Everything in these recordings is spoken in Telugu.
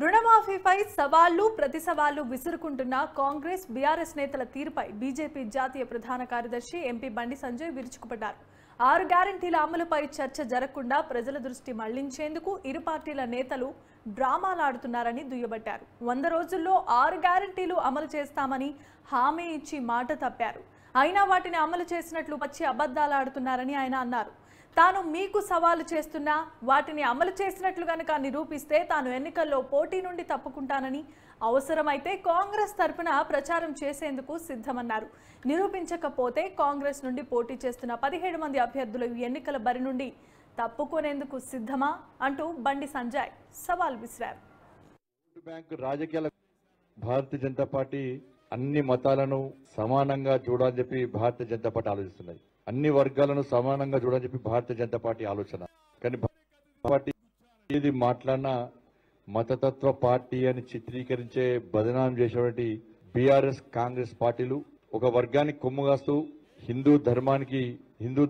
రుణమాఫీపై సవాళ్లు ప్రతి సవాళ్లు విసురుకుంటున్న కాంగ్రెస్ బీఆర్ఎస్ నేతల తీరుపై బీజేపీ జాతీయ ప్రధాన కార్యదర్శి ఎంపీ బండి సంజయ్ విరుచుకుపడ్డారు. 6 గ్యారెంటీల అమలుపై చర్చ జరగకుండా ప్రజల దృష్టి మళ్లించేందుకు ఇరు పార్టీల నేతలు డ్రామాలాడుతున్నారని దుయ్యబట్టారు. 100 రోజుల్లో 6 గ్యారెంటీలు అమలు చేస్తామని హామీ ఇచ్చి మాట తప్పారు. అయినా వాటిని అమలు చేసినట్లు వచ్చి అబద్ధాలాడుతున్నారని ఆయన అన్నారు. తాను మీకు సవాలు చేస్తున్నా వాటిని అమలు చేసినట్లు గనక నిరూపిస్తే తాను ఎన్నికల్లో పోటీ నుండి తప్పుకుంటానని, అవసరమైతే కాంగ్రెస్ తరపున ప్రచారం చేసేందుకు సిద్ధమన్నారు. నిరూపించకపోతే కాంగ్రెస్ నుండి పోటీ చేస్తున్న 17 మంది అభ్యర్థులు ఎన్నికల బరి నుండి తప్పుకునేందుకు సిద్ధమా అంటూ బండి సంజయ్ సవాల్ విసిరారు. రాజకీయాల భారతీయ జనతా పార్టీ అన్ని మతాలను సమానంగా చూడాలని చెప్పి భారతీయ జనతా పార్టీ ఆలోచిస్తున్నది. అన్ని వర్గాలను సమానంగా చూడాలని చెప్పి భారతీయ జనతా పార్టీ ఆలోచన. కానీ పార్టీ ఏది మాట్లాడినా మతతత్వ పార్టీ అని చిత్రీకరించే బదనాం చేసేటువంటి బీఆర్ఎస్ కాంగ్రెస్ పార్టీలు ఒక వర్గానికి కొమ్ముగాస్తూ హిందూ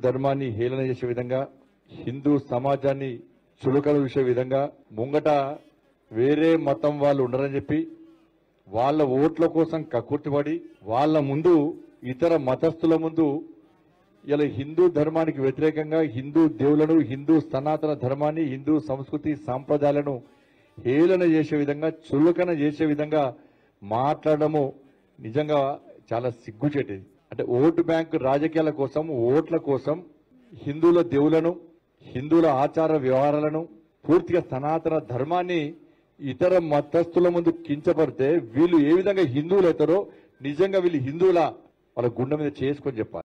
ధర్మాన్ని హేళన చేసే విధంగా, హిందూ సమాజాన్ని చులకన చూసే విధంగా, ముంగట వేరే మతం వాళ్ళు ఉండరని చెప్పి వాళ్ళ ఓట్ల కోసం కక్కుర్తిపడి వాళ్ళ ముందు ఇతర మతస్థుల ముందు ఇలా హిందూ ధర్మానికి వ్యతిరేకంగా హిందూ దేవులను, హిందూ సనాతన ధర్మాన్ని, హిందూ సంస్కృతి సాంప్రదాయాలను హేళన చేసే విధంగా, చులకన చేసే విధంగా మాట్లాడము నిజంగా చాలా సిగ్గుచేటది. అంటే ఓటు బ్యాంకు రాజకీయాల కోసం, ఓట్ల కోసం హిందువుల దేవులను, హిందువుల ఆచార వ్యవహారాలను, పూర్తిగా సనాతన ధర్మాన్ని ఇతర మతస్థుల ముందు కించపడితే వీళ్ళు ఏ విధంగా హిందువులు అవుతారో నిజంగా వీళ్ళు హిందువుల వాళ్ళ గుండె మీద చేసుకొని చెప్పాలి.